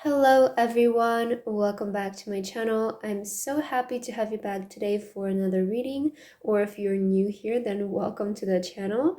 Hello everyone, welcome back to my channel. I'm so happy to have you back today for another reading, or if you're new here, then welcome to the channel.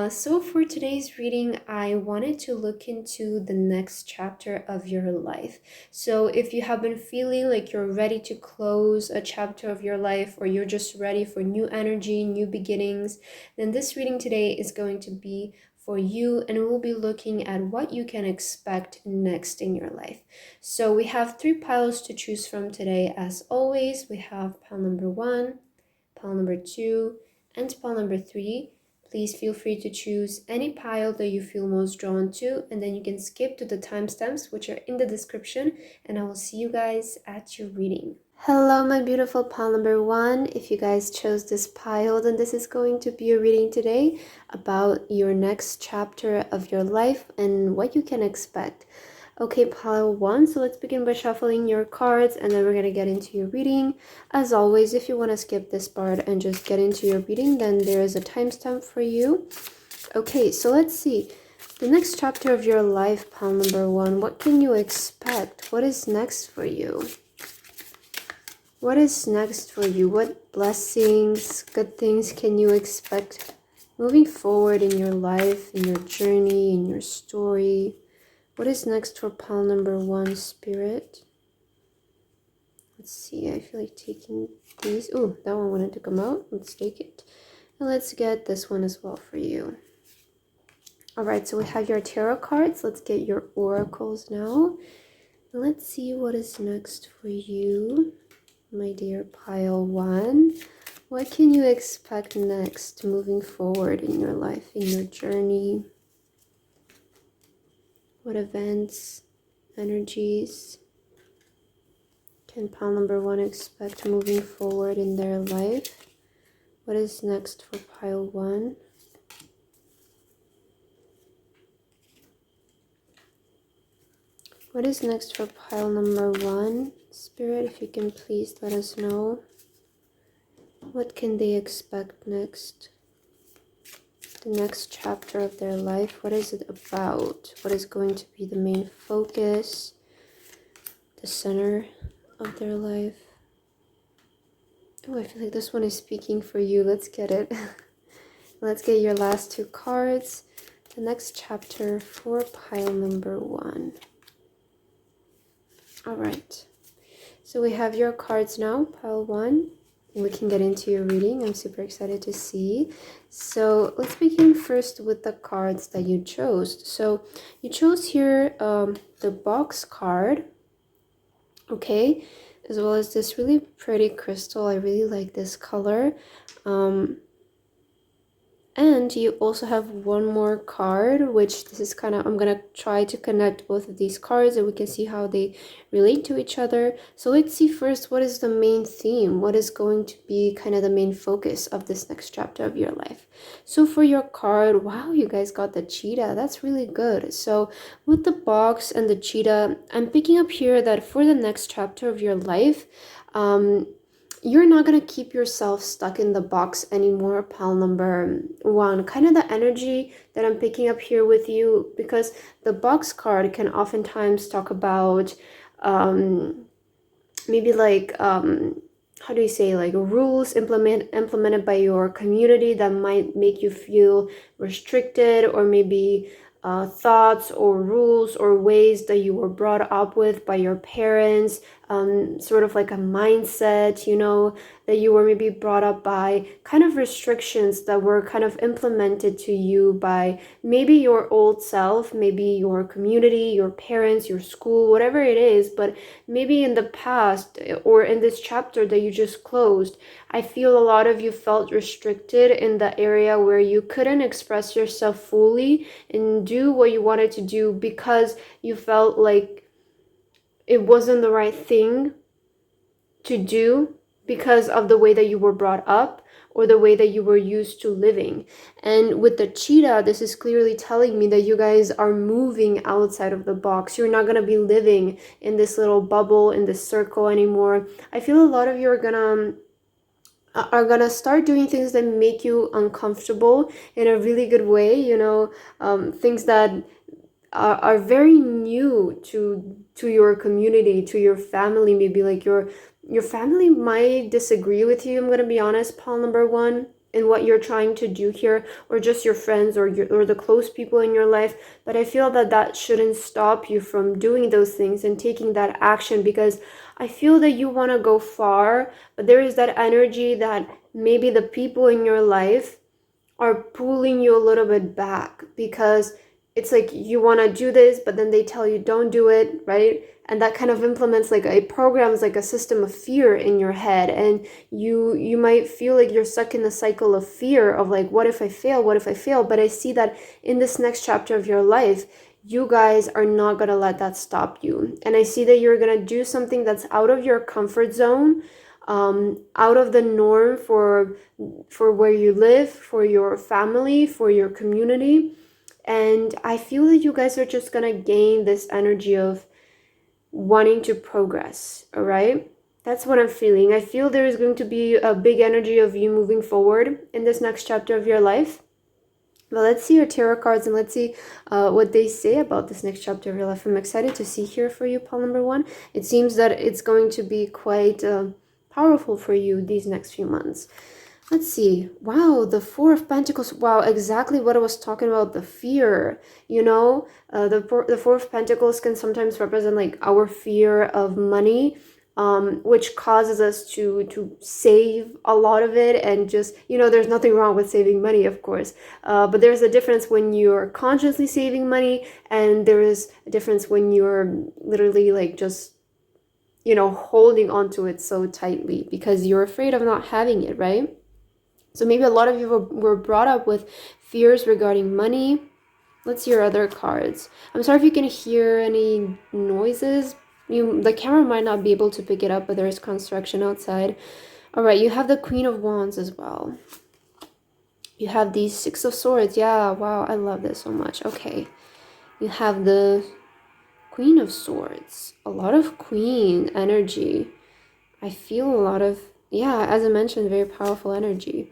So for today's reading, I wanted to look into the next chapter of your life. So if you have been feeling like you're ready to close a chapter of your life, or you're just ready for new energy, new beginnings, then this reading today is going to be for you, and we'll be looking at what you can expect next in your life. So we have three piles to choose from today. As always, we have pile number 1, pile number 2, and pile number 3. Please feel free to choose any pile that you feel most drawn to, and then you can skip to the timestamps which are in the description, and I will see you guys at your reading. Hello my beautiful pile number 1. If you guys chose this pile, then this is going to be a reading today about your next chapter of your life and what you can expect. Okay, pile 1, so let's begin by shuffling your cards and then we're going to get into your reading. As always, if you want to skip this part and just get into your reading, then there is a timestamp for you. Okay, so let's see. The next chapter of your life, pile number 1, what can you expect? What is next for you? What is next for you? What blessings, good things can you expect moving forward in your life, in your journey, in your story? What is next for pile number 1, Spirit? Let's see, I feel like taking these. Oh, that one wanted to come out. Let's take it. And let's get this one as well for you. Alright, so we have your tarot cards. Let's get your oracles now. Let's see what is next for you, my dear pile 1. What can you expect next moving forward in your life, in your journey? What events, energies can pile number 1 expect moving forward in their life? What is next for pile 1? What is next for pile number 1? Spirit, if you can please let us know. What can they expect next? The next chapter of their life. What is it about? What is going to be the main focus? The center of their life? Oh, I feel like this one is speaking for you. Let's get it. Let's get your last 2 cards. The next chapter for pile number 1. Alright. So we have your cards now, pile 1. We can get into your reading. I'm super excited to see. So let's begin first with the cards that you chose. So you chose here the box card, okay, as well as this really pretty crystal. I really like this color. And you also have one more card, which this is kind of, I'm going to try to connect both of these cards and we can see how they relate to each other. So let's see first, what is the main theme? What is going to be kind of the main focus of this next chapter of your life? So for your card, wow, you guys got the cheetah. That's really good. So with the box and the cheetah, I'm picking up here that for the next chapter of your life, you're not going to keep yourself stuck in the box anymore, pile number 1. Kind of the energy that I'm picking up here with you, because the box card can oftentimes talk about maybe like, how do you say, like rules implemented by your community that might make you feel restricted, or maybe thoughts or rules or ways that you were brought up with by your parents, sort of like a mindset, you know, that you were maybe brought up by, kind of restrictions that were kind of implemented to you by maybe your old self, maybe your community, your parents, your school, whatever it is. But maybe in the past or in this chapter that you just closed, I feel a lot of you felt restricted in the area where you couldn't express yourself fully and do what you wanted to do because you felt like it wasn't the right thing to do because of the way that you were brought up or the way that you were used to living. And with the cheetah, this is clearly telling me that you guys are moving outside of the box. You're not going to be living in this little bubble, in this circle anymore. I feel a lot of you are gonna start doing things that make you uncomfortable in a really good way, you know, things that are very new to your community, to your family. Maybe like your family might disagree with you, I'm gonna be honest, pile number one, in what you're trying to do here, or just your friends or the close people in your life. But I feel that that shouldn't stop you from doing those things and taking that action, because I feel that you want to go far, but there is that energy that maybe the people in your life are pulling you a little bit back, because it's like you want to do this, but then they tell you don't do it, right? And that kind of implements like a programs, like a system of fear in your head, and you might feel like you're stuck in the cycle of fear of like, what if I fail, what if I fail? But I see that in this next chapter of your life, you guys are not going to let that stop you. And I see that you're going to do something that's out of your comfort zone, out of the norm for where you live, for your family, for your community. And I feel that you guys are just gonna gain this energy of wanting to progress. All right, that's what I'm feeling. I feel there is going to be a big energy of you moving forward in this next chapter of your life. Well, let's see your tarot cards and let's see what they say about this next chapter of your life. I'm excited to see here for you, pile number one. It seems that it's going to be quite powerful for you these next few months. Let's see. Wow, the Four of Pentacles. Wow, exactly what I was talking about, the fear. You know, the Four of Pentacles can sometimes represent like our fear of money, which causes us to save a lot of it. And just, you know, there's nothing wrong with saving money, of course. But there's a difference when you're consciously saving money, and there is a difference when you're literally like just, you know, holding onto it so tightly because you're afraid of not having it, right? So maybe a lot of you were brought up with fears regarding money. Let's see your other cards. I'm sorry if you can hear any noises. The camera might not be able to pick it up, but there is construction outside. All right, you have the Queen of Wands as well. You have the Six of Swords. Yeah, wow, I love this so much. Okay. You have the Queen of Swords. A lot of Queen energy. I feel a lot of, yeah, as I mentioned, very powerful energy.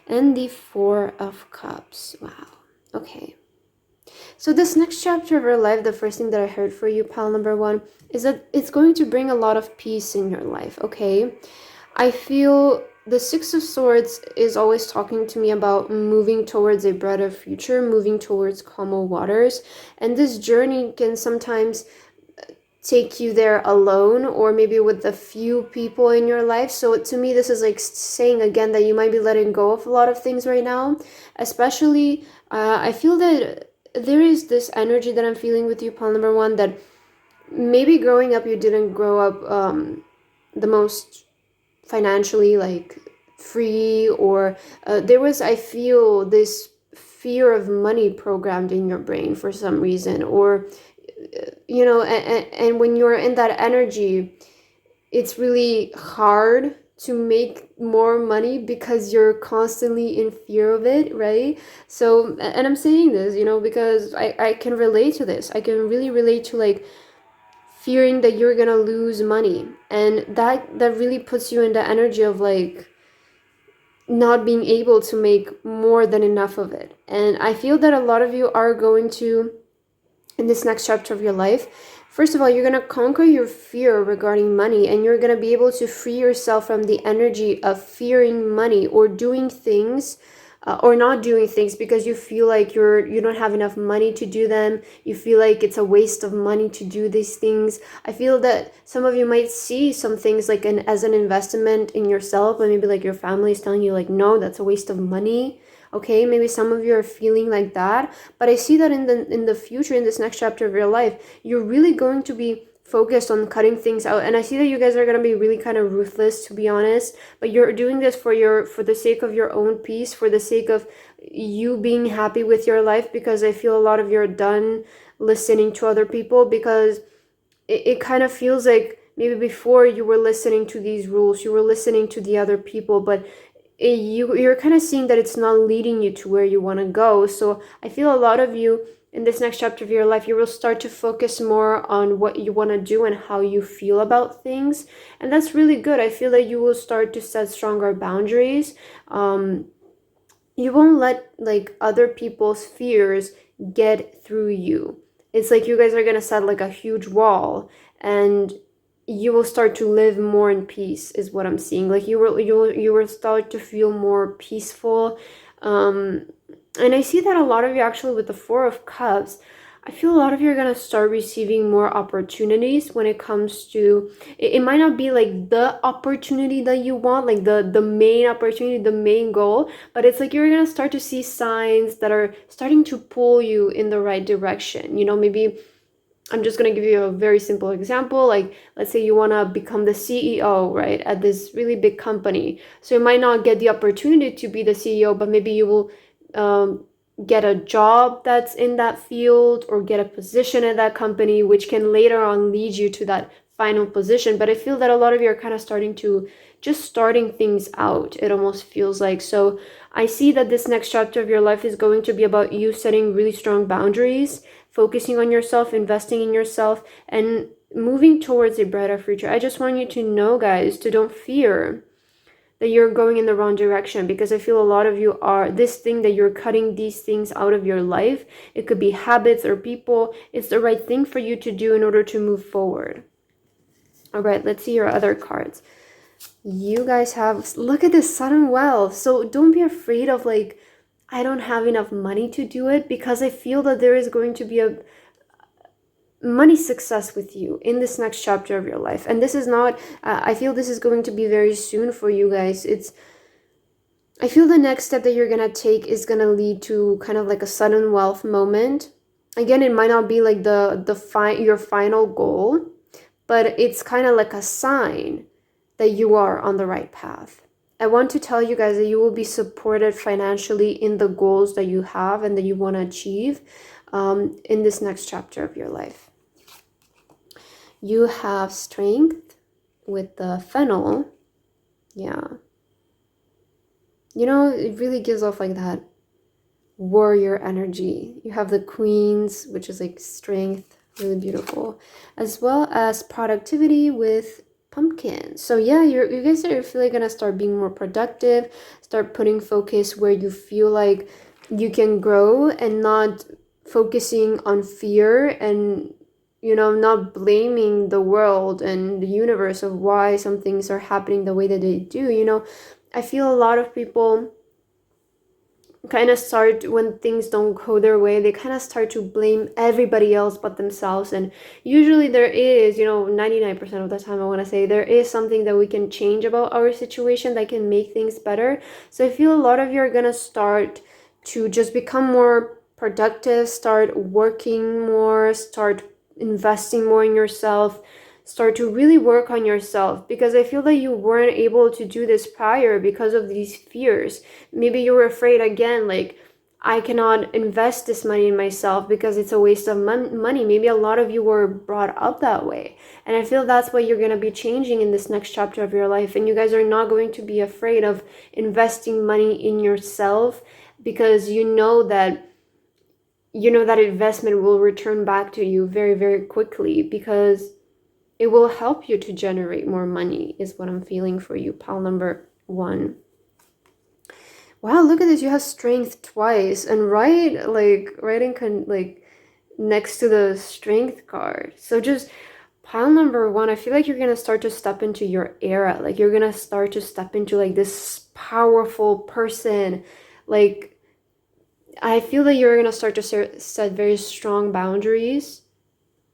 And the Four of Cups. Wow. Okay. So this next chapter of your life, the first thing that I heard for you, pile number one, is that it's going to bring a lot of peace in your life, okay? I feel the Six of Swords is always talking to me about moving towards a brighter future, moving towards calmer waters. And this journey can sometimes take you there alone, or maybe with a few people in your life. So to me, this is like saying again that you might be letting go of a lot of things right now. Especially, I feel that there is this energy that I'm feeling with you, pile number one, that maybe growing up you didn't grow up the most financially like free, or there was, I feel, this fear of money programmed in your brain for some reason, or you know, and when you're in that energy, it's really hard to make more money because you're constantly in fear of it, right? So, and I'm saying this, you know, because I can relate to this. I can really relate to like fearing that you're gonna lose money, and that really puts you in the energy of like not being able to make more than enough of it. And I feel that a lot of you are going to, in this next chapter of your life, first of all, you're going to conquer your fear regarding money, and you're going to be able to free yourself from the energy of fearing money or doing things or not doing things because you feel like you don't have enough money to do them. You feel like it's a waste of money to do these things. I feel that some of you might see some things like as an investment in yourself, but maybe like your family is telling you like, no, that's a waste of money. Okay, maybe some of you are feeling like that, but I see that in the future, in this next chapter of your life, you're really going to be focused on cutting things out. And I see that you guys are going to be really kind of ruthless, to be honest, but you're doing this for the sake of your own peace, for the sake of you being happy with your life, because I feel a lot of you are done listening to other people, because it kind of feels like maybe before you were listening to these rules, you were listening to the other people, but you're kind of seeing that it's not leading you to where you want to go. So I feel a lot of you in this next chapter of your life, you will start to focus more on what you want to do and how you feel about things, and that's really good. I feel that you will start to set stronger boundaries. You won't let like other people's fears get through you, It's like you guys are gonna set like a huge wall, and you will start to live more in peace, is what I'm seeing. Like you will start to feel more peaceful. And I see that a lot of you, actually, with the Four of Cups, I feel a lot of you are gonna start receiving more opportunities when it comes to it might not be like the opportunity that you want, like the main opportunity, the main goal, but it's like you're gonna start to see signs that are starting to pull you in the right direction. Maybe I'm just going to give you a very simple example. Like, let's say you want to become the CEO, right, at this really big company. So you might not get the opportunity to be the CEO, but maybe you will get a job that's in that field, or get a position at that company, which can later on lead you to that final position. But I feel that a lot of you are kind of starting things out, it almost feels like. So I see that this next chapter of your life is going to be about you setting really strong boundaries, focusing on yourself, investing in yourself, and moving towards a brighter future. I just want you to know, guys, to don't fear that you're going in the wrong direction, because I feel a lot of you are, this thing that you're cutting these things out of your life, it could be habits or people, it's the right thing for you to do in order to move forward. All right, let's see your other cards. You guys have, look at this sudden wealth. So don't be afraid of like, I don't have enough money to do it, because I feel that there is going to be a money success with you in this next chapter of your life. And this is not, I feel this is going to be very soon for you guys. I feel the next step that you're going to take is going to lead to kind of like a sudden wealth moment. Again, it might not be like your final goal, but it's kind of like a sign that you are on the right path. I want to tell you guys that you will be supported financially in the goals that you have and that you want to achieve in this next chapter of your life. You have strength with the fennel. Yeah. It really gives off like that warrior energy. You have the queens, which is like strength, really beautiful, as well as productivity with pumpkin. So yeah, you guys are really gonna start being more productive, start putting focus where you feel like you can grow, and not focusing on fear, and not blaming the world and the universe of why some things are happening the way that they do. I feel a lot of people kind of start, when things don't go their way, they kind of start to blame everybody else but themselves. And usually there is, 99% of the time, I want to say, there is something that we can change about our situation that can make things better. So I feel a lot of you are going to start to just become more productive, start working more, start investing more in yourself, start to really work on yourself, because I feel that you weren't able to do this prior because of these fears. Maybe you were afraid, again, like, I cannot invest this money in myself because it's a waste of money. Maybe a lot of you were brought up that way, and I feel that's what you're going to be changing in this next chapter of your life. And you guys are not going to be afraid of investing money in yourself, because you know that investment will return back to you very, very quickly, because it will help you to generate more money, is what I'm feeling for you, pile number 1. Wow, look at this. You have strength twice, and next to the strength card. So just pile number 1, I feel like you're gonna start to step into your era. Like, you're gonna start to step into like this powerful person. Like, I feel that you're going to start to set very strong boundaries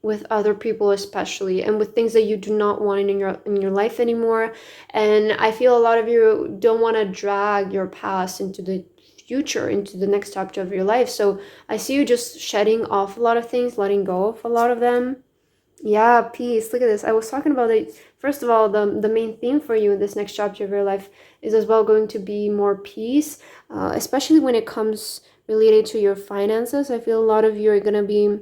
with other people, especially, and with things that you do not want in your life anymore. And I feel a lot of you don't want to drag your past into the future, into the next chapter of your life. So I see you just shedding off a lot of things, letting go of a lot of them. Yeah, peace. Look at this. I was talking about it. First of all, the main theme for you in this next chapter of your life is as well going to be more peace, especially when it comes related to your finances. I feel a lot of you are going to be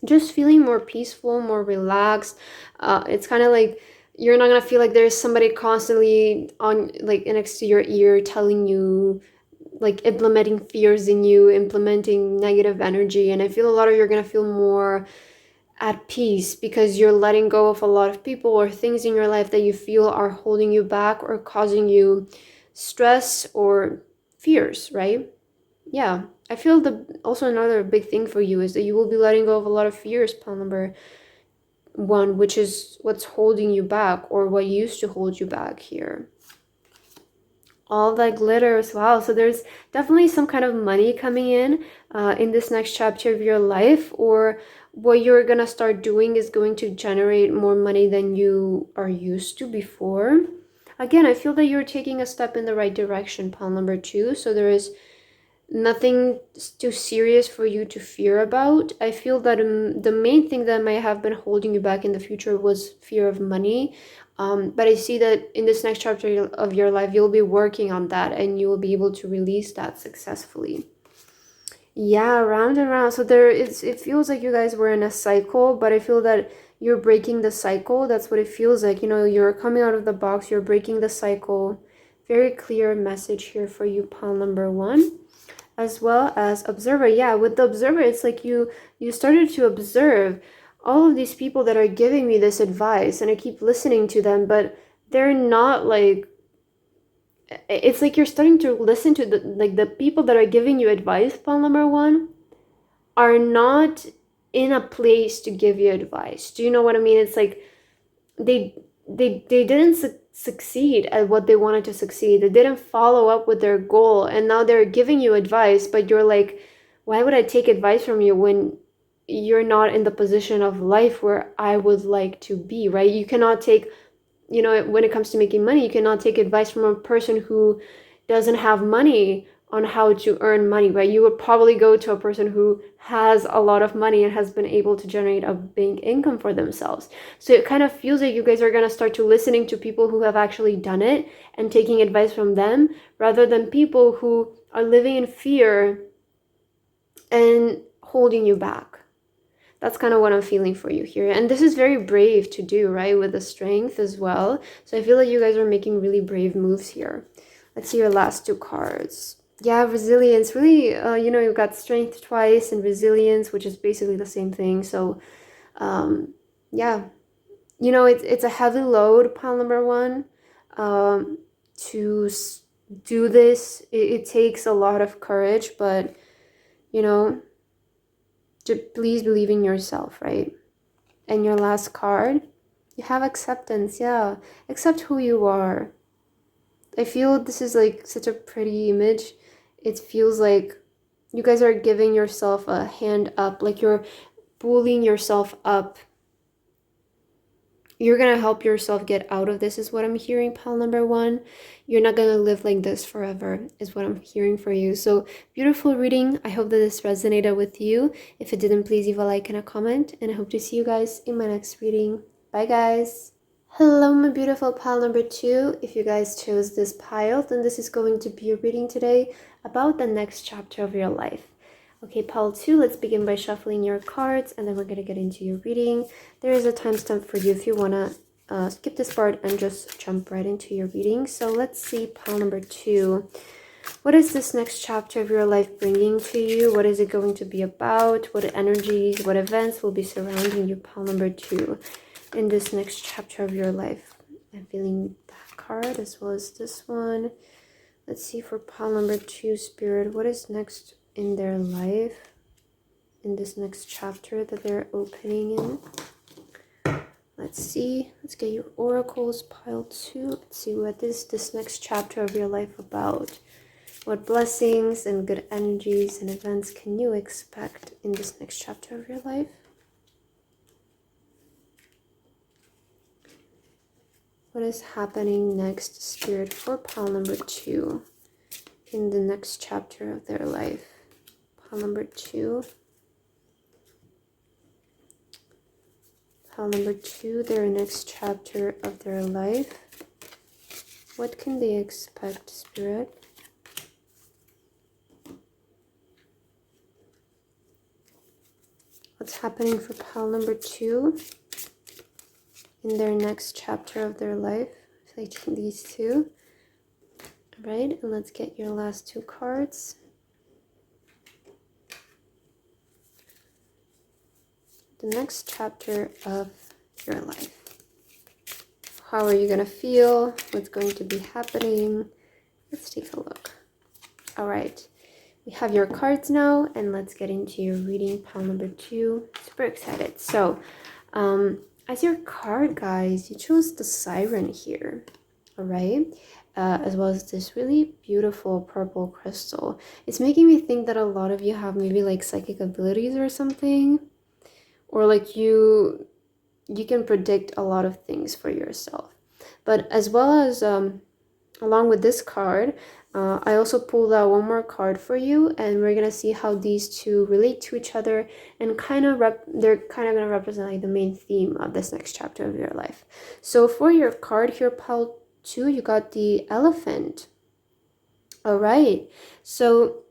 just feeling more peaceful, more relaxed. It's kind of like you're not going to feel like there's somebody constantly on, like, next to your ear telling you, like, implementing fears in you, implementing negative energy. And I feel a lot of you are going to feel more at peace, because you're letting go of a lot of people or things in your life that you feel are holding you back or causing you stress or fears, right? Yeah. I feel also another big thing for you is that you will be letting go of a lot of fears, pile number 1, which is what's holding you back or what used to hold you back here. All that glitters. Wow. So there's definitely some kind of money coming in this next chapter of your life, or what you're going to start doing is going to generate more money than you are used to before. Again, I feel that you're taking a step in the right direction, pile number 2. So there is nothing too serious for you to fear about. I feel that the main thing that might have been holding you back in the future was fear of money. But I see that in this next chapter of your life, you'll be working on that and you will be able to release that successfully. Yeah, round and round. So it feels like you guys were in a cycle, but I feel that you're breaking the cycle. That's what it feels like. You know, you're coming out of the box, you're breaking the cycle. Very clear message here for you, pile number 1. As well as observer. Yeah, with the observer, it's like you started to observe all of these people that are giving me this advice, and I keep listening to them, but they're not like, it's like you're starting to listen to the people that are giving you advice, pile number 1, are not in a place to give you advice. Do you know what I mean? It's like they didn't succeed at what they wanted to succeed. They didn't follow up with their goal, and now they're giving you advice, but you're like, why would I take advice from you when you're not in the position of life where I would like to be, right? You cannot take, you know, when it comes to making money, you cannot take advice from a person who doesn't have money on how to earn money, right? You would probably go to a person who has a lot of money and has been able to generate a big income for themselves. So it kind of feels like you guys are going to start to listening to people who have actually done it and taking advice from them, rather than people who are living in fear and holding you back. That's kind of what I'm feeling for you here. And this is very brave to do, right? With the strength as well. So I feel like you guys are making really brave moves here. Let's see your last 2 cards. Yeah, resilience. Really, you know, you've got strength twice and resilience, which is basically the same thing. So, yeah, you know, it's a heavy load, pile number 1, to do this. It takes a lot of courage, but, you know, please believe in yourself, right? And your last card, you have acceptance. Yeah, accept who you are. I feel this is like such a pretty image. It feels like you guys are giving yourself a hand up, like you're pulling yourself up. You're going to help yourself get out of this, is what I'm hearing, pile number 1. You're not going to live like this forever, is what I'm hearing for you. So beautiful reading. I hope that this resonated with you. If it didn't, please leave a like and a comment. And I hope to see you guys in my next reading. Bye, guys. Hello, my beautiful pile number 2. If you guys chose this pile, then this is going to be a reading today about the next chapter of your life. Okay, pile 2, let's begin by shuffling your cards, and then we're going to get into your reading. There is a timestamp for you if you want to skip this part and just jump right into your reading. So let's see, pile number 2. What is this next chapter of your life bringing to you? What is it going to be about? What energies, what events will be surrounding you, pile number 2, in this next chapter of your life? I'm feeling that card as well as this one. Let's see for pile number 2, Spirit, what is next in their life, in this next chapter that they're opening in? Let's see. Let's get your oracles, pile 2. Let's see what is this next chapter of your life about. What blessings and good energies and events can you expect in this next chapter of your life? What is happening next, Spirit, for pile number 2 in the next chapter of their life? Pile number 2. Pile number 2, their next chapter of their life. What can they expect, Spirit? What's happening for pile number 2 in their next chapter of their life? Taking these 2. All right, and let's get your last 2 cards. The next chapter of your life. How are you going to feel? What's going to be happening? Let's take a look. All right. we have your cards now, and let's get into your reading, pile number 2. Super excited. So, as your card, guys, you chose the Siren here, all right? As well as this really beautiful purple crystal. It's making me think that a lot of you have maybe like psychic abilities or something, or like you can predict a lot of things for yourself. But as well as along with this card, I also pulled out one more card for you, and we're gonna see how these two relate to each other, and they're kind of gonna represent like the main theme of this next chapter of your life. So for your card here, pile 2, you got the Elephant. All right, so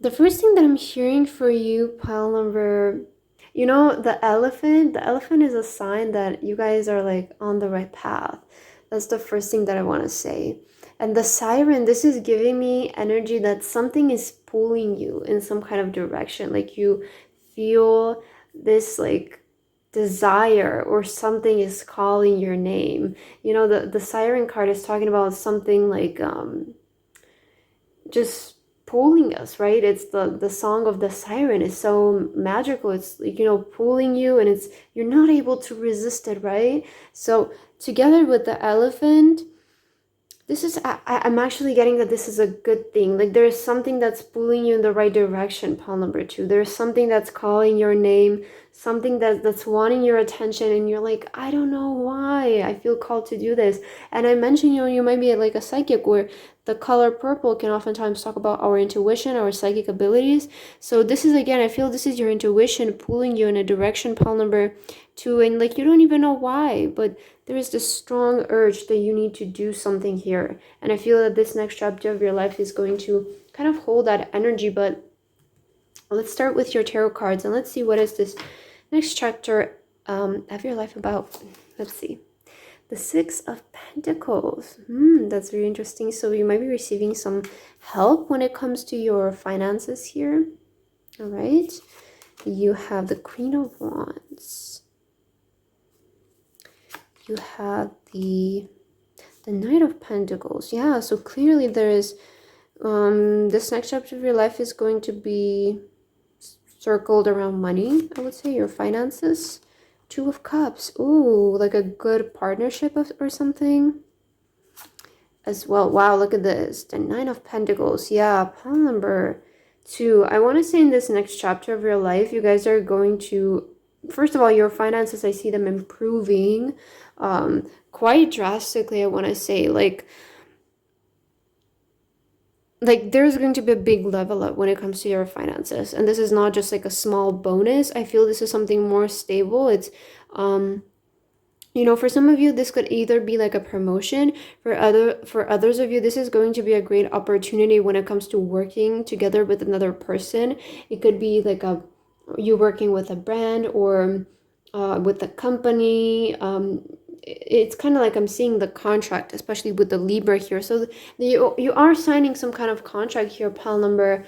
the first thing that I'm hearing for you, pile number, you know, the elephant is a sign that you guys are like on the right path. That's the first thing that I want to say. And the Siren, this is giving me energy that something is pulling you in some kind of direction. Like you feel this like desire, or something is calling your name. You know, the Siren card is talking about something like just pulling us, right? It's the song of the siren is so magical. It's like, you know, pulling you, and it's, you're not able to resist it, right? So together with the Elephant, this is, I'm actually getting that this is a good thing. Like there's something that's pulling you in the right direction, pile number 2. There's something that's calling your name, something that's wanting your attention, and you're like, I don't know why I feel called to do this. And I mentioned, you know, you might be like a psychic, where the color purple can oftentimes talk about our intuition, our psychic abilities. So this is, again, I feel this is your intuition pulling you in a direction, pile number 2, and like you don't even know why, but there is this strong urge that you need to do something here. And I feel that this next chapter of your life is going to kind of hold that energy. But let's start with your tarot cards, and let's see what is this next chapter of your life about. Let's see. The 6 of Pentacles. That's very interesting. So you might be receiving some help when it comes to your finances here. All right. You have the Queen of Wands. You have the Knight of Pentacles. Yeah, so clearly there is this next chapter of your life is going to be circled around money, I would say, your finances. 2 of Cups. Ooh, like a good partnership or something as well. Wow, look at this. The 9 of Pentacles. Yeah, pile number 2. I want to say in this next chapter of your life, you guys are going to, first of all, your finances, I see them improving quite drastically. I want to say like there's going to be a big level up when it comes to your finances, and this is not just like a small bonus. I feel this is something more stable. It's you know, for some of you this could either be like a promotion. For others of you, this is going to be a great opportunity when it comes to working together with another person. It could be like you working with a brand, or with a company. It's kind of like I'm seeing the contract, especially with the Libra here. So you are signing some kind of contract here, pile number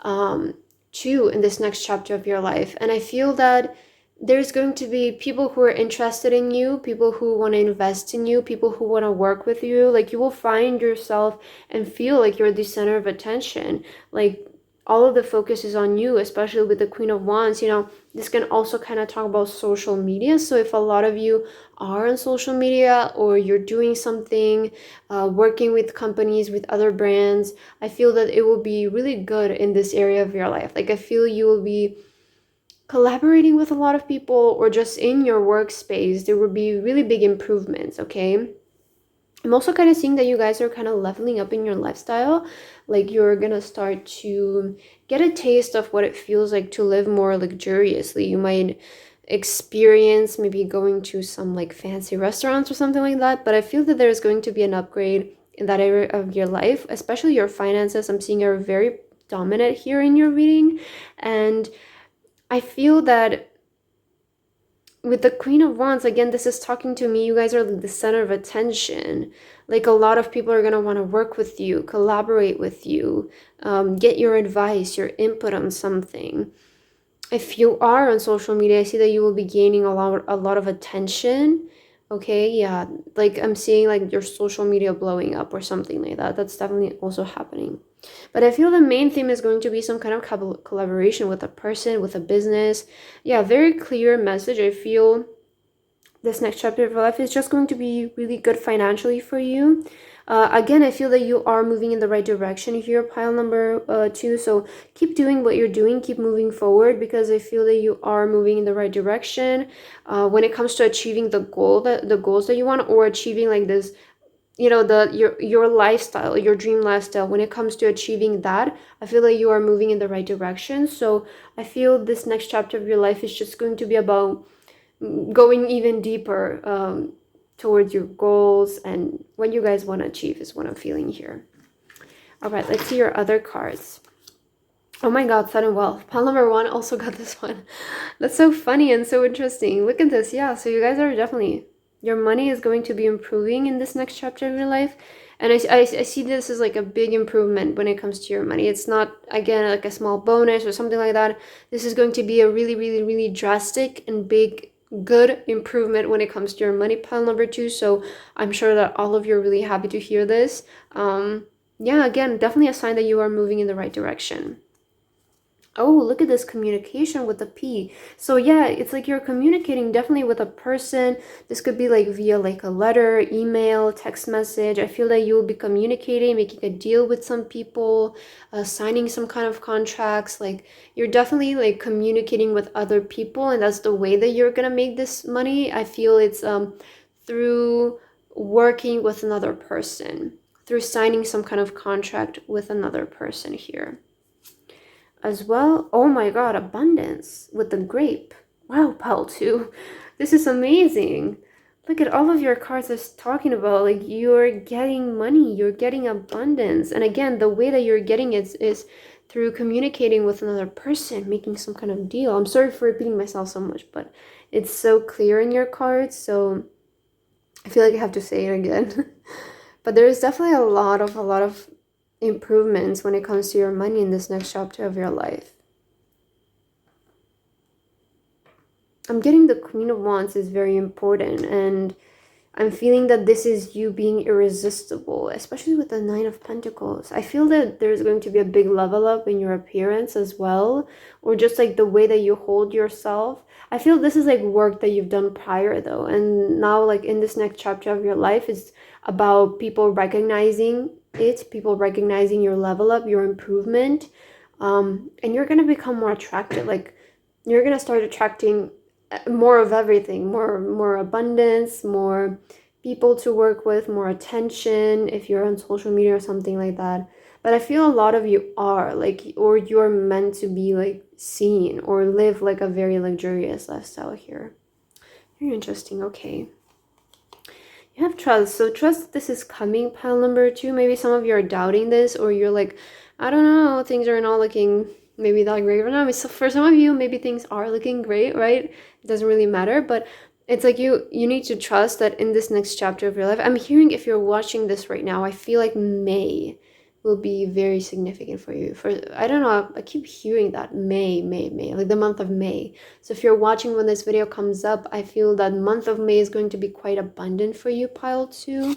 2, in this next chapter of your life. And I feel that there's going to be people who are interested in you, people who want to invest in you, people who want to work with you. Like you will find yourself and feel like you're the center of attention. Like all of the focus is on you, especially with the Queen of Wands. You know, this can also kind of talk about social media. So if a lot of you are on social media, or you're doing something, working with companies, with other brands, I feel that it will be really good in this area of your life. Like I feel you will be collaborating with a lot of people, or just in your workspace, there will be really big improvements, okay? I'm also kind of seeing that you guys are kind of leveling up in your lifestyle. Like you're gonna start to get a taste of what it feels like to live more luxuriously. You might experience maybe going to some like fancy restaurants or something like that. But I feel that there's going to be an upgrade in that area of your life, especially your finances. I'm seeing are very dominant here in your reading. And I feel that with the Queen of Wands, again, this is talking to me. You guys are the center of attention. Like a lot of people are going to want to work with you, collaborate with you, get your advice, your input on something. If you are on social media, I see that you will be gaining a lot of attention. Okay, yeah, like I'm seeing like your social media blowing up or something like that. That's definitely also happening. But I feel the main theme is going to be some kind of collaboration with a person, with a business. Yeah, very clear message. I feel this next chapter of your life is just going to be really good financially for you. Again, I feel that you are moving in the right direction here, pile number 2. So keep doing what you're doing, keep moving forward, because I feel that you are moving in the right direction when it comes to achieving the goals that you want, or achieving like this, you know, your lifestyle, your dream lifestyle. When it comes to achieving that, I feel like you are moving in the right direction. So I feel this next chapter of your life is just going to be about going even deeper towards your goals and what you guys want to achieve is what I'm feeling here. All right, let's see your other cards. Oh my god, sudden wealth. Pile number 1 also got this one. That's so funny and so interesting. Look at this. Yeah, so you guys are definitely, your money is going to be improving in this next chapter of your life. And I see this as like a big improvement when it comes to your money. It's not, again, like a small bonus or something like that. This is going to be a really, really, really drastic and big, good improvement when it comes to your money, pile number 2. So I'm sure that all of you are really happy to hear this. Yeah, again, definitely a sign that you are moving in the right direction. Oh, look at this communication with the P. So yeah, it's like you're communicating definitely with a person. This could be like via like a letter, email, text message. I feel that you'll be communicating, making a deal with some people, signing some kind of contracts. Like you're definitely like communicating with other people, and that's the way that you're gonna make this money. I feel it's through working with another person, through signing some kind of contract with another person here. As well, oh my god, abundance with the grape. Wow, pile 2. This is amazing. Look at all of your cards that's talking about like you're getting money, you're getting abundance. And again, the way that you're getting it is through communicating with another person, making some kind of deal. I'm sorry for repeating myself so much, but it's so clear in your cards, so I feel like I have to say it again. But there is definitely a lot of improvements when it comes to your money in this next chapter of your life. I'm getting the Queen of Wands is very important, and I'm feeling that this is you being irresistible, especially with the Nine of Pentacles. I feel that there's going to be a big level up in your appearance as well, or just like the way that you hold yourself. I feel this is like work that you've done prior though, and now like in this next chapter of your life is about people recognizing it, people recognizing your level up, your improvement, and you're gonna become more attractive. Like you're gonna start attracting more of everything, more abundance, more people to work with, more attention if you're on social media or something like that. But I feel a lot of you are like, or you're meant to be like seen or live like a very luxurious lifestyle here. Very interesting. Okay, you have trust. So trust this is coming, pile number 2. Maybe some of you are doubting this, or you're like, I don't know, things are not looking maybe that great right now. So for some of you, maybe things are looking great, right? It doesn't really matter, but it's like you need to trust that in this next chapter of your life. I'm hearing, if you're watching this right now, I feel like May will be very significant for you. For I don't know, I keep hearing that May, like the month of May. So if you're watching when this video comes up, I feel that month of May is going to be quite abundant for you, pile 2,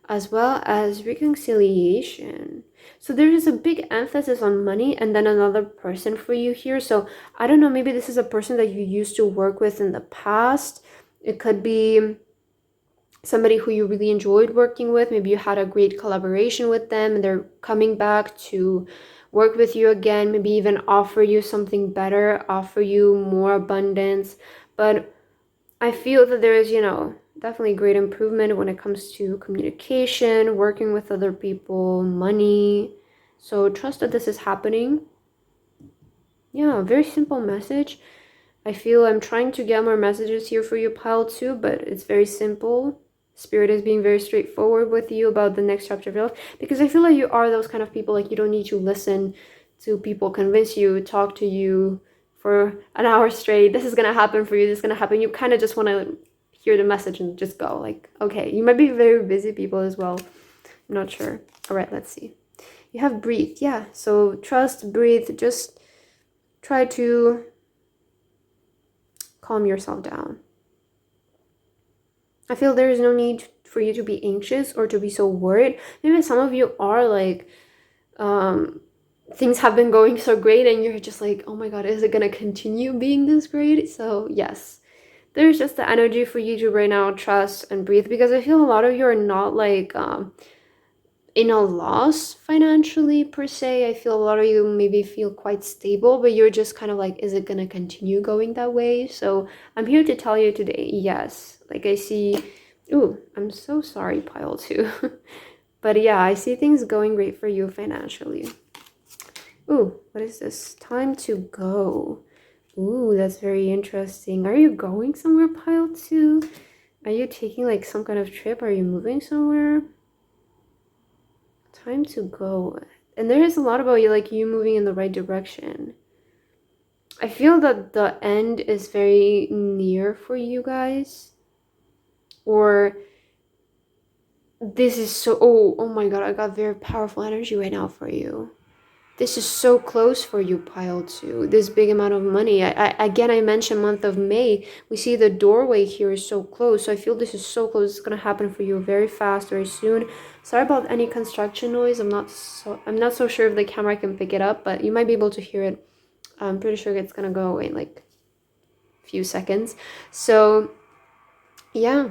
as well as reconciliation. So there is a big emphasis on money and then another person for you here. So I don't know, maybe this is a person that you used to work with in the past. It could be somebody who you really enjoyed working with. Maybe you had a great collaboration with them and they're coming back to work with you again, maybe even offer you something better, offer you more abundance. But I feel that there is, you know, definitely great improvement when it comes to communication, working with other people, money. So trust that this is happening. Yeah, very simple message. I feel I'm trying to get more messages here for you, pile 2, but it's very simple. Spirit is being very straightforward with you about the next chapter of your life, because I feel like you are those kind of people, like you don't need to listen to people convince you, talk to you for an hour straight. This is gonna happen for you, this is gonna happen. You kind of just want to hear the message and just go like, okay. You might be very busy people as well, I'm not sure. All right, let's see. You have breathe. Yeah, so trust, breathe, just try to calm yourself down. I feel there is no need for you to be anxious or to be so worried. Maybe some of you are like, things have been going so great and you're just like, oh my god, is it gonna continue being this great? So yes, there's just the energy for you to right now trust and breathe, because I feel a lot of you are not like in a loss financially per se. I feel a lot of you maybe feel quite stable, but you're just kind of like, is it gonna continue going that way? So I'm here to tell you today, yes. Like I see, ooh, I'm so sorry, pile two. But yeah, I see things going great for you financially. Ooh, what is this? Time to go. Ooh, that's very interesting. Are you going somewhere, pile two? Are you taking like some kind of trip? Are you moving somewhere? Time to go. And there is a lot about you, like you moving in the right direction. I feel that the end is very near for you guys. Or this is so, oh my god, I got very powerful energy right now for you. This is so close for you, pile two. This big amount of money. Again, I mentioned month of May. We see the doorway here is so close. So I feel this is so close. It's gonna happen for you very fast, very soon. Sorry about any construction noise. I'm not so sure if the camera can pick it up, but you might be able to hear it. I'm pretty sure it's gonna go away in like a few seconds. So yeah.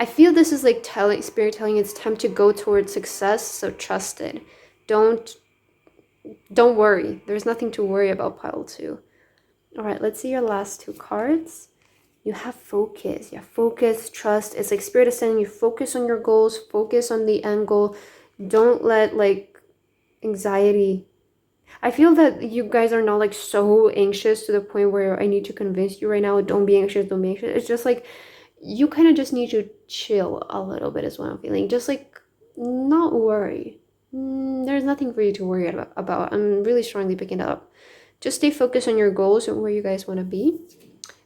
I feel this is like spirit telling it's time to go towards success. So trust it. Don't worry. There's nothing to worry about, pile two. All right, let's see your last two cards. You have focus. Yeah, focus, trust. It's like spirit is saying you focus on your goals, focus on the end goal. Don't let like anxiety. I feel that you guys are not like so anxious to the point where I need to convince you right now, don't be anxious, don't be anxious. It's just like you kind of just need to chill a little bit is what I'm feeling. Just like not worry. There's nothing for you to worry about. I'm really strongly picking it up. Just stay focused on your goals and where you guys want to be.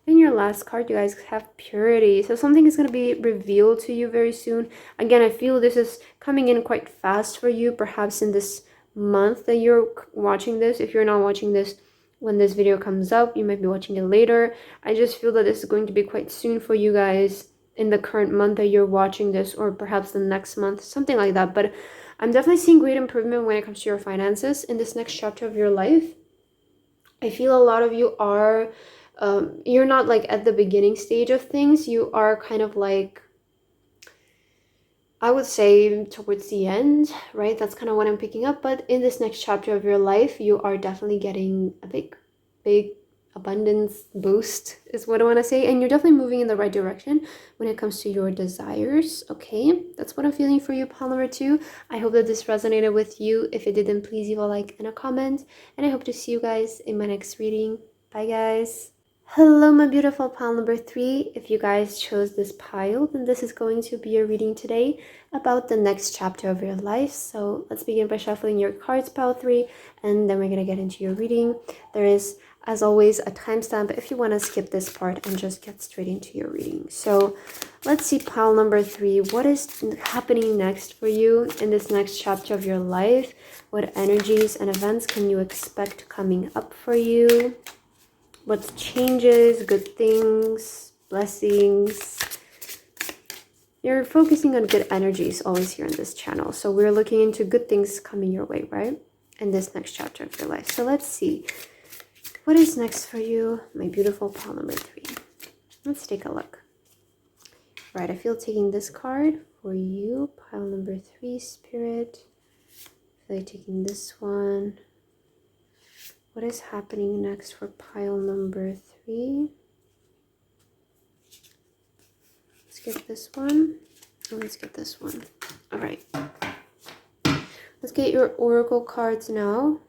And your last card, you guys have purity. So something is going to be revealed to you very soon. Again, I feel this is coming in quite fast for you, perhaps in this month that you're watching this. If you're not watching this when this video comes up, you might be watching it later. I just feel that this is going to be quite soon for you guys in the current month that you're watching this, or perhaps the next month, something like that. But I'm definitely seeing great improvement when it comes to your finances in this next chapter of your life. I feel a lot of you are, you're not like at the beginning stage of things. You are kind of like, I would say towards the end, right? That's kind of what I'm picking up. But in this next chapter of your life, you are definitely getting a big abundance boost is what I want to say. And you're definitely moving in the right direction when it comes to your desires. Okay, that's what I'm feeling for you, pile number two. I hope that this resonated with you. If it didn't, please leave a like and a comment. And I hope to see you guys in my next reading. Bye, guys. Hello, my beautiful pile number three. If you guys chose this pile, then this is going to be your reading today about the next chapter of your life. So let's begin by shuffling your cards, pile three, and then we're going to get into your reading. There is, as always, a timestamp if you want to skip this part and just get straight into your reading. So let's see, pile number three, what is happening next for you in this next chapter of your life? What energies and events can you expect coming up for you? What changes, good things, blessings? You're focusing on good energies always here on this channel. So we're looking into good things coming your way, right? In this next chapter of your life. So let's see. What is next for you, my beautiful pile number three? Let's take a look. Right, I feel taking this card for you, pile number three, spirit. I feel like taking this one. What is happening next for pile number three? Let's get this one. And let's get this one. All right. Let's get your oracle cards now.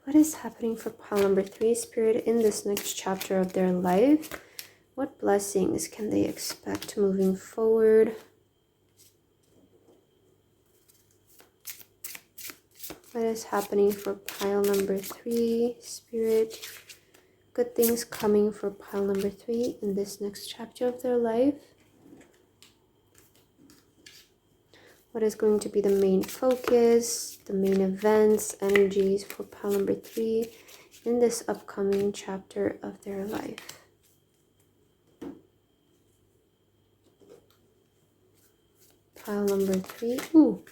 What is happening for pile number three, spirit, in this next chapter of their life? What blessings can they expect moving forward? What is happening for pile number three, spirit? Good things coming for pile number three in this next chapter of their life. What is going to be the main focus, the main events, energies for pile number three in this upcoming chapter of their life? Pile number three. Ooh.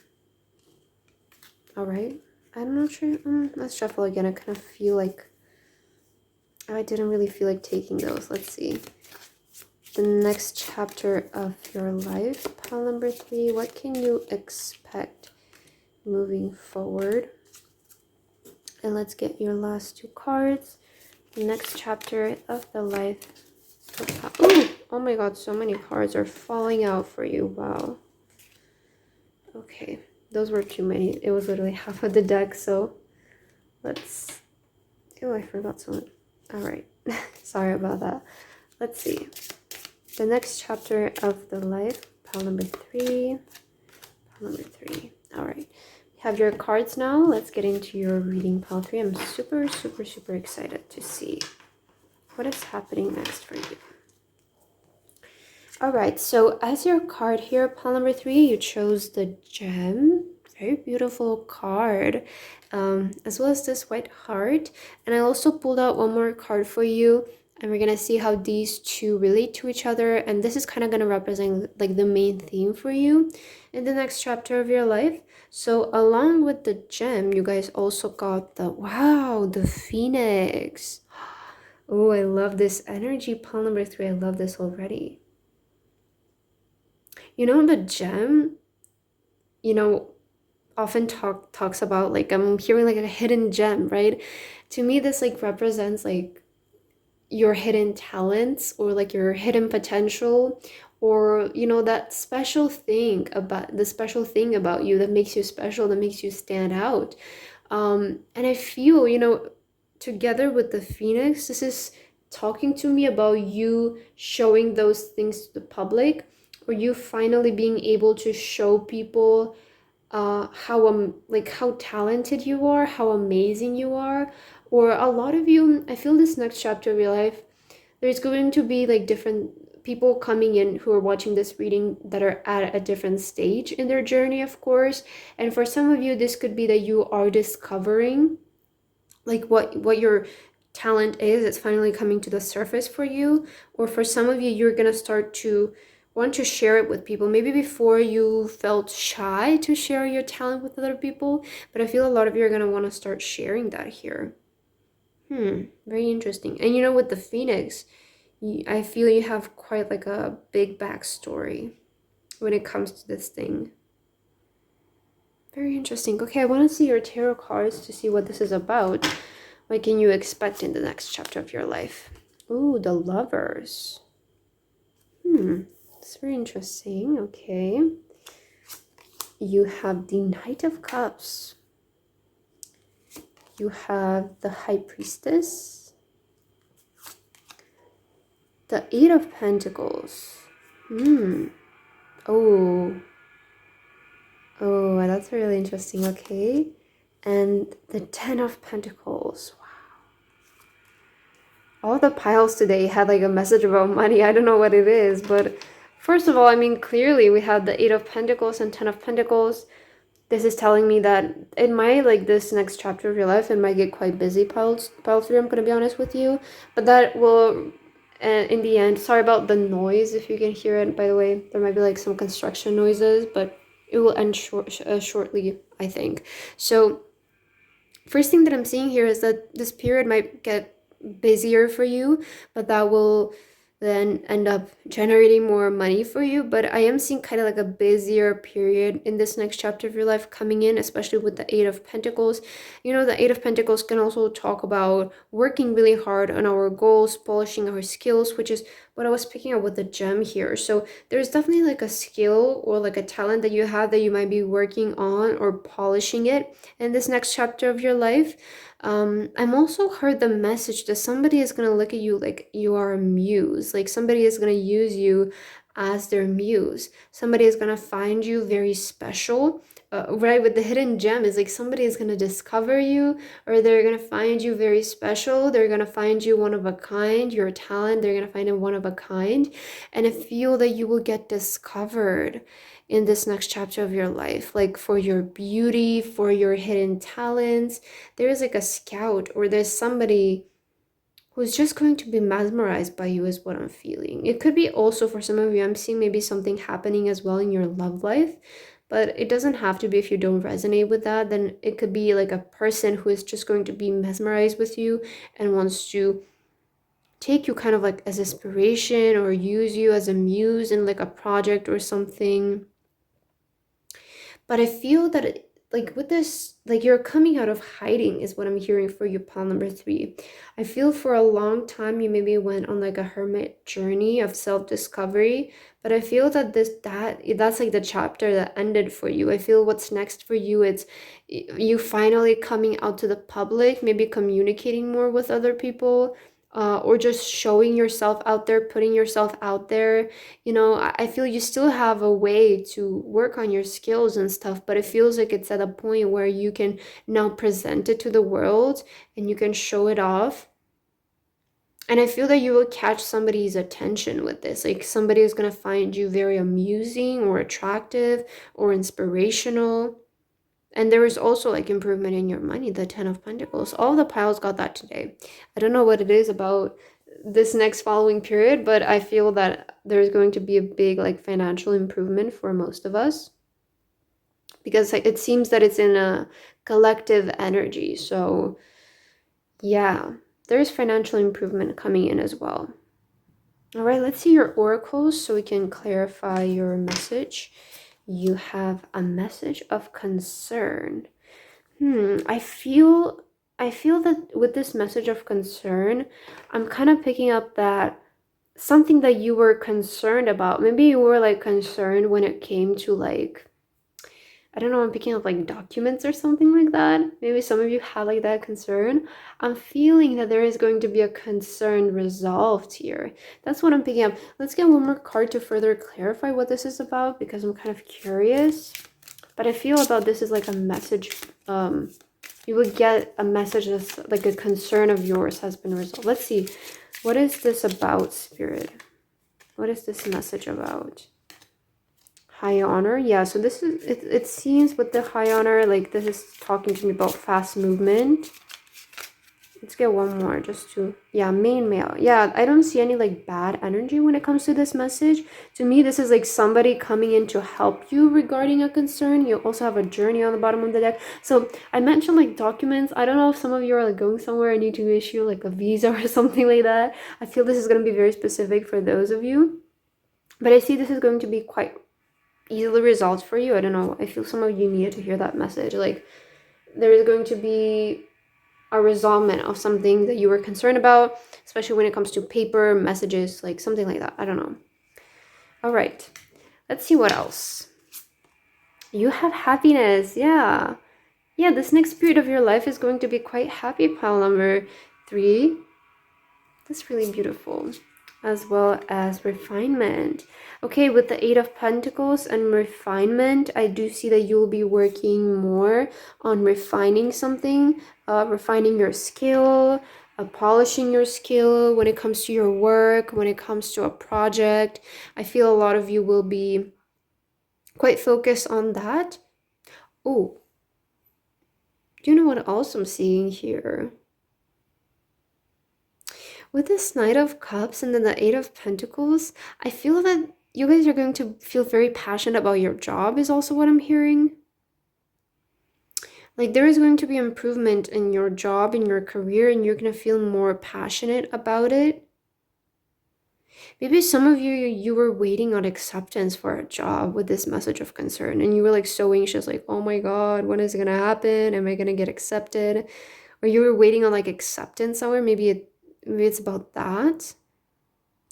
All right. I'm not sure. Let's shuffle again. I kind of feel like I didn't really feel like taking those. Let's see. The next chapter of your life, pile number 3. What can you expect moving forward? And let's get your last 2 cards. The next chapter of the life. Oh my god, so many cards are falling out for you. Wow. Okay, those were too many. It was literally half of the deck, so let's... Oh, I forgot someone. All right. Sorry about that. Let's see. The next chapter of the life, pile number 3. Pile number 3. All right. We have your cards now. Let's get into your reading, pile 3. I'm super excited to see what is happening next for you. All right. So as your card here, pile number 3, you chose the gem. Very beautiful card. As well as this white heart. And I also pulled out one more card for you. And we're going to see how these two relate to each other. And this is kind of going to represent like the main theme for you in the next chapter of your life. So along with the gem, you guys also got the, wow, the phoenix. Oh, I love this energy. Pile number 3, I love this already. You know, the gem, you know, often talks about like, I'm hearing like a hidden gem, right? To me, this like represents like your hidden talents or like your hidden potential, or you know, that special thing about you that makes you special, that makes you stand out. And I feel, you know, together with the phoenix, this is talking to me about you showing those things to the public, or you finally being able to show people how talented you are, how amazing you are. Or a lot of you, I feel this next chapter of your life, there's going to be like different people coming in who are watching this reading that are at a different stage in their journey, of course. And for some of you, this could be that you are discovering like what your talent is. It's finally coming to the surface for you. Or for some of you, you're gonna start to want to share it with people. Maybe before you felt shy to share your talent with other people, but I feel a lot of you are gonna want to start sharing that here. Very interesting. And you know, with the phoenix, I feel you have quite like a big backstory when it comes to this thing. Very interesting. Okay, I want to see your tarot cards to see what this is about. What can you expect in the next chapter of your life? Ooh, the lovers. It's very interesting. Okay. You have the Knight of Cups. You have the High Priestess. The Eight of Pentacles. Oh, that's really interesting. Okay. And the Ten of Pentacles. Wow. All the piles today had like a message about money. I don't know what it is, but first of all, I mean, clearly we have the Eight of Pentacles and Ten of Pentacles. This is telling me that it might, like this next chapter of your life, it might get quite busy, pile 3, I'm going to be honest with you. But that will, in the end, sorry about the noise if you can hear it, by the way. There might be like some construction noises, but it will end shortly, I think. So first thing that I'm seeing here is that this period might get busier for you, but that will then end up generating more money for you. But I am seeing kind of like a busier period in this next chapter of your life coming in, especially with the Eight of Pentacles. You know, the Eight of Pentacles can also talk about working really hard on our goals, polishing our skills, which is what I was picking up with the gem here. So there's definitely like a skill or like a talent that you have that you might be working on or polishing it in this next chapter of your life. I'm also heard the message that somebody is going to look at you like you are a muse, like somebody is going to use you as their muse. Somebody is going to find you very special. Right, with the hidden gem is like somebody is going to discover you, or they're going to find you very special. They're going to find you one of a kind, your talent. They're going to find it one of a kind, and I feel that you will get discovered in this next chapter of your life, like for your beauty, for your hidden talents. There is like a scout, or there's somebody who's just going to be mesmerized by you, is what I'm feeling. It could be also for some of you, I'm seeing maybe something happening as well in your love life But it doesn't have to be. If you don't resonate with that, then it could be like a person who is just going to be mesmerized with you and wants to take you kind of like as inspiration or use you as a muse in like a project or something. But I feel that like with this, like you're coming out of hiding is what I'm hearing for you, pile number 3. I feel for a long time you maybe went on like a hermit journey of self-discovery, but I feel that that's like the chapter that ended for you. I feel what's next for you, it's you finally coming out to the public, maybe communicating more with other people, or just showing yourself out there, putting yourself out there. You know, I feel you still have a way to work on your skills and stuff, but it feels like it's at a point where you can now present it to the world and you can show it off. And I feel that you will catch somebody's attention with this. Like somebody is going to find you very amusing or attractive or inspirational. And there is also like improvement in your money, the 10 of Pentacles. All the piles got that today. I don't know what it is about this next following period, but I feel that there's going to be a big like financial improvement for most of us, because it seems that it's in a collective energy. So yeah, there's financial improvement coming in as well. All right, let's see your oracles so we can clarify your message. You have a message of concern. I feel that with this message of concern, I'm kind of picking up that something that you were concerned about. Maybe you were like concerned when it came to like, I don't know, I'm picking up like documents or something like that. Maybe some of you had like that concern. I'm feeling that there is going to be a concern resolved here. That's what I'm picking up. Let's get one more card to further clarify what this is about, because I'm kind of curious. But I feel about this is like a message. You will get a message that's like a concern of yours has been resolved. Let's see. What is this about, Spirit? What is this message about? High honor. Yeah, so this is, it seems with the high honor, like this is talking to me about fast movement. Let's get one more just to, yeah, main male. Yeah, I don't see any like bad energy when it comes to this message. To me, this is like somebody coming in to help you regarding a concern. You also have a journey on the bottom of the deck. So I mentioned like documents. I don't know if some of you are like going somewhere and need to issue like a visa or something like that. I feel this is going to be very specific for those of you. But I see this is going to be quite easily resolved for you. I don't know. I feel some of you needed to hear that message. Like there is going to be a resolvement of something that you were concerned about, especially when it comes to paper, messages, like something like that. I don't know. All right, let's see what else. You have happiness. Yeah, this next period of your life is going to be quite happy, pile number 3. That's really beautiful. As well as refinement. Okay, with the 8 of Pentacles and refinement, I do see that you'll be working more on refining something, refining your skill, polishing your skill when it comes to your work, when it comes to a project. I feel a lot of you will be quite focused on that. Oh, do you know what else I'm seeing here? With this Knight of Cups and then the 8 of Pentacles, I feel that you guys are going to feel very passionate about your job is also what I'm hearing. Like there is going to be improvement in your job, in your career, and you're going to feel more passionate about it. Maybe some of you were waiting on acceptance for a job with this message of concern, and you were like so anxious, like, oh my God, when is it going to happen? Am I going to get accepted? Or you were waiting on like acceptance somewhere. Maybe it's about that.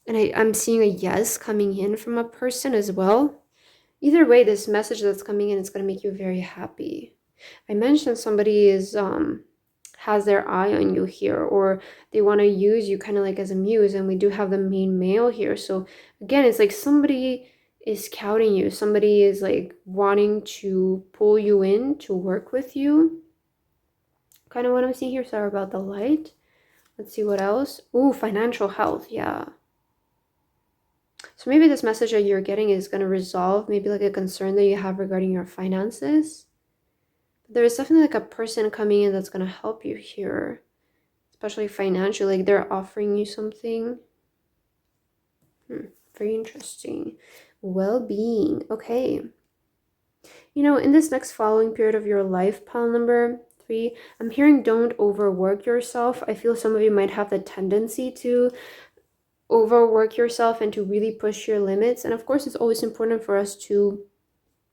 And I'm seeing a yes coming in from a person as well. Either way, this message that's coming in is going to make you very happy. I mentioned somebody is has their eye on you here, or they want to use you kind of like as a muse, and we do have the main male here. So again, it's like somebody is scouting you. Somebody is like wanting to pull you in to work with you. Kind of what I'm seeing here. Sorry about the light. Let's see what else. Ooh, financial health. Yeah. So maybe this message that you're getting is going to resolve maybe like a concern that you have regarding your finances. There is definitely like a person coming in that's going to help you here, especially financially. Like they're offering you something. Very interesting. Well-being. Okay. You know, in this next following period of your life, pile number 3, I'm hearing don't overwork yourself. I feel some of you might have the tendency to overwork yourself and to really push your limits. And of course, it's always important for us to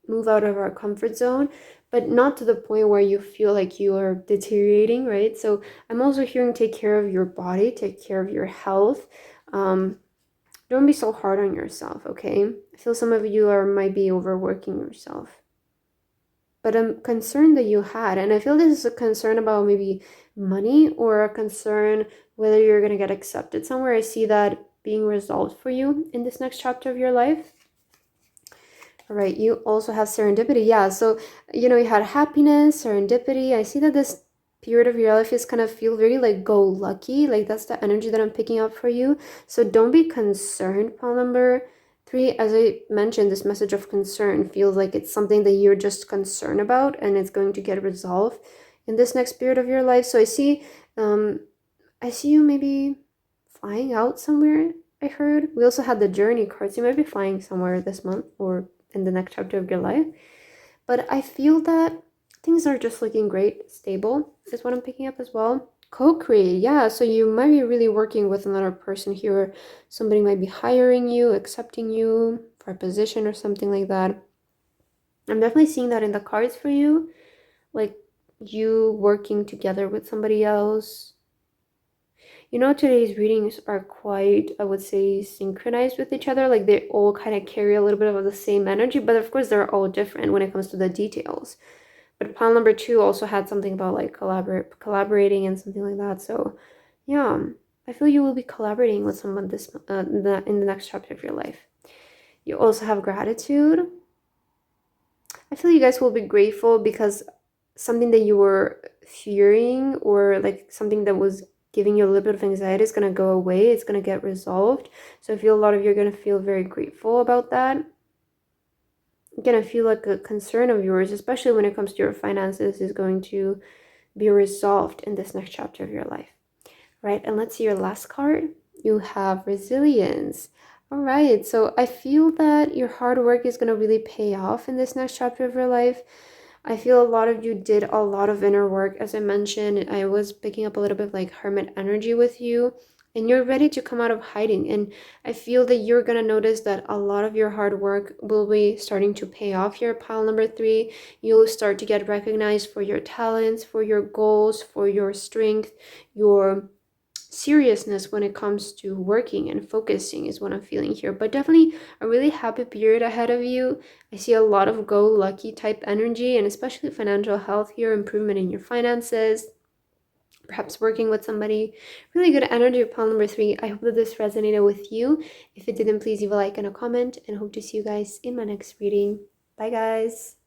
move out of our comfort zone, but not to the point where you feel like you are deteriorating, right? So I'm also hearing take care of your body, take care of your health. Don't be so hard on yourself, okay? I feel some of you might be overworking yourself. But I'm concerned that you had, and I feel this is a concern about maybe money or a concern whether you're going to get accepted somewhere. I see that being resolved for you in this next chapter of your life. All right, you also have serendipity. Yeah, so, you know, you had happiness, serendipity. I see that this period of your life is kind of feel very like go lucky. Like that's the energy that I'm picking up for you. So don't be concerned, pile number 3. As I mentioned, this message of concern feels like it's something that you're just concerned about and it's going to get resolved in this next period of your life. So I see you maybe flying out somewhere, I heard. We also had the journey cards. You might be flying somewhere this month or in the next chapter of your life. But I feel that things are just looking great, stable is what I'm picking up as well. Co-create, yeah, so you might be really working with another person here. Somebody might be hiring you, accepting you for a position or something like that. I'm definitely seeing that in the cards for you, like you working together with somebody else. You know, today's readings are quite, I would say, synchronized with each other. Like they all kind of carry a little bit of the same energy, but of course they're all different when it comes to the details. But pile number 2 also had something about like collaborating and something like that. So yeah, I feel you will be collaborating with someone this in the next chapter of your life. You also have gratitude. I feel you guys will be grateful because something that you were fearing or like something that was giving you a little bit of anxiety is going to go away. It's going to get resolved. So I feel a lot of you are going to feel very grateful about that. Again, I feel like a concern of yours, especially when it comes to your finances, is going to be resolved in this next chapter of your life. Right? And let's see your last card. You have resilience. All right, so I feel that your hard work is going to really pay off in this next chapter of your life. I feel a lot of you did a lot of inner work. As I mentioned, I was picking up a little bit like hermit energy with you, and you're ready to come out of hiding. And I feel that you're going to notice that a lot of your hard work will be starting to pay off here, pile number 3. You'll start to get recognized for your talents, for your goals, for your strength, your seriousness when it comes to working and focusing is what I'm feeling here. But definitely a really happy period ahead of you. I see a lot of go lucky type energy, and especially financial health here, improvement in your finances, perhaps working with somebody. Really good energy of pile number 3. I hope that this resonated with you. If it didn't, please leave a like and a comment, and hope to see you guys in my next reading. Bye guys.